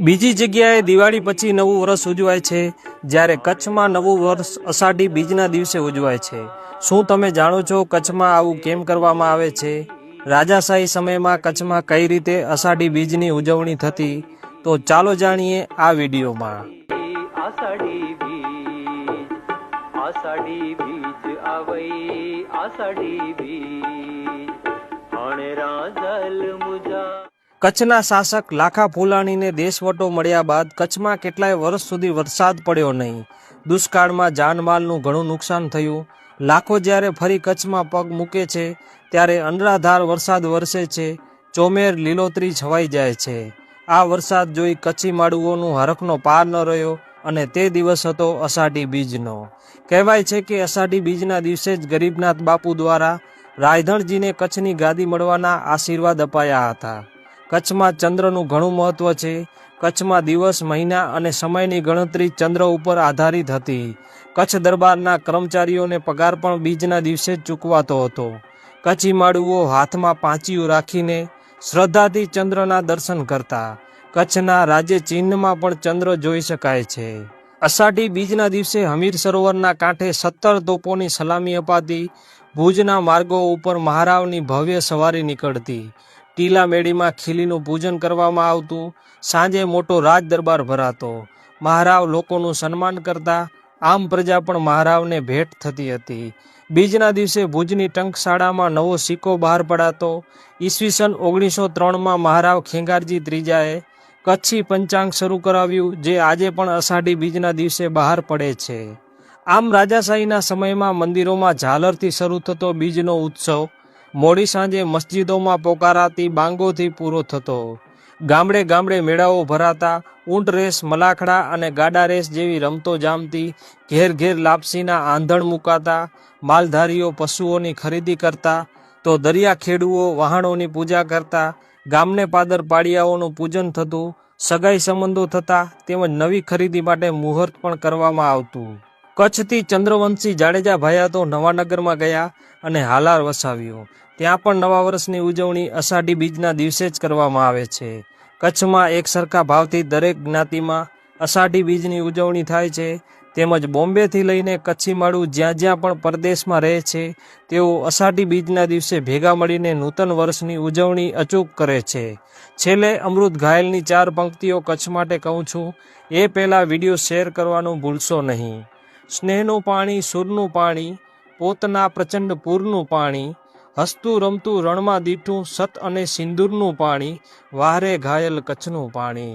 બીજી જગ્યાએ દિવાળી પછી નવું વર્ષ ઉજવાય છે, જ્યારે કચ્છમાં નવું વર્ષ અષાઢી બીજના દિવસે ઉજવાય છે। શું તમે જાણો છો કચ્છમાં આવું કેમ કરવામાં આવે છે? રાજાશાહી સમયમાં કચ્છમાં કઈ રીતે અષાઢી બીજની ઉજવણી થતી, તો ચાલો જાણીએ આ વિડીયોમાં। आषाढ़ी बीज आवई आषाढ़ी बीज जल मुजा। કચ્છના શાસક લાખા ફુલાણીને દેશવટો મળ્યા બાદ કચ્છમાં કેટલાય વર્ષ સુધી વરસાદ પડ્યો નહીં। દુષ્કાળમાં જાનમાલનું ઘણું નુકસાન થયું। લાખો જ્યારે ફરી કચ્છમાં પગ મૂકે છે ત્યારે અનરાધાર વરસાદ વરસે છે, ચોમેર લીલોતરી છવાઈ જાય છે। આ વરસાદ જોઈ કચ્છી માડુઓનું હરખનો પાર ન રહ્યો અને તે દિવસ હતો અષાઢી બીજનો। કહેવાય છે કે અષાઢી બીજના દિવસે જ ગરીબનાથ બાપુ દ્વારા રાયધણજીને કચ્છની ગાદી મળવાના આશીર્વાદ અપાયા હતા। કચ્છમાં ચંદ્રનું ઘણું મહત્વ છે। કચ્છમાં દિવસ, મહિના અને સમયની ગણતરી ચંદ્ર ઉપર આધારિત હતી। કચ્છ દરબારના કર્મચારીઓને પગાર પણ બીજના દિવસે જ ચૂકવાતો હતો। કચ્છી માડુઓ હાથમાં પાંચિયું રાખીને શ્રદ્ધાથી ચંદ્રના દર્શન કરતા। કચ્છના રાજ્ય ચિહ્નમાં પણ ચંદ્ર જોઈ શકાય છે। અષાઢી બીજના દિવસે હમીર સરોવરના કાંઠે 17 તોપોની સલામી અપાતી। ભુજના માર્ગો ઉપર મહારાવની ભવ્ય સવારી નીકળતી। ટીલા મેળીમાં ખીલીનું પૂજન કરવામાં આવતું। સાંજે મોટો રાજ દરબાર ભરાતો। મહારાવ લોકોનું સન્માન કરતા। આમ પ્રજા પણ મહારાવને ભેટ થતી હતી। બીજના દિવસે ભુજની ટંકશાળામાં નવો સિક્કો બહાર પડાતો। ઈસવીસન 1903માં મહારાવ ખેંગારજી ત્રીજાએ કચ્છી પંચાંગ શરૂ કરાવ્યું, જે આજે પણ અષાઢી બીજના દિવસે બહાર પડે છે। આમ રાજાશાહીના સમયમાં મંદિરોમાં ઝાલરથી શરૂ થતો બીજનો ઉત્સવ મોડી સાંજે મસ્જિદોમાં પોકારાતી બાંગોથી પૂરો થતો। ગામડે ગામડે મેળાઓ ભરાતા। ઊંટ રેસ, મલાખડા અને ગાડા રેસ જેવી રમતો જામતી। ઘેર ઘેર લાપસીના આંધણ મુકાતા। માલધારીઓ પશુઓની ખરીદી કરતા, તો દરિયા ખેડૂઓ વહાણોની પૂજા કરતા। ગામને પાદર પાડિયાઓનું પૂજન થતું। સગાઈ સંબંધો થતા, તેમજ નવી ખરીદી માટે મુહૂર્ત પણ કરવામાં આવતું। કચ્છથી ચંદ્રવંશી જાડેજા ભાયા તો નવાનગરમાં ગયા અને હાલાર વસાવ્યો। ત્યાં પણ નવા વર્ષની ઉજવણી અષાઢી બીજના દિવસે જ કરવામાં આવે છે। કચ્છમાં એક સરખા ભાવથી દરેક જ્ઞાતિમાં અષાઢી બીજની ઉજવણી થાય છે। તેમજ બોમ્બેથી લઈને કચ્છી માળું જ્યાં જ્યાં પણ પરદેશમાં રહે છે, તેઓ અષાઢી બીજના દિવસે ભેગા મળીને નૂતન વર્ષની ઉજવણી અચૂક કરે છે। છેલ્લે અમૃત ઘાયલની 4 પંક્તિઓ કચ્છ માટે કહું છું, એ પહેલાં વિડીયો શેર કરવાનું ભૂલશો નહીં। સ્નેહનું પાણી, સૂરનું પાણી, પોતના પ્રચંડ પૂરનું પાણી, હસતું રમતું રણમાં દીઠું સત અને સિંદૂરનું પાણી, વાહરે ઘાયલ કચ્છનું પાણી।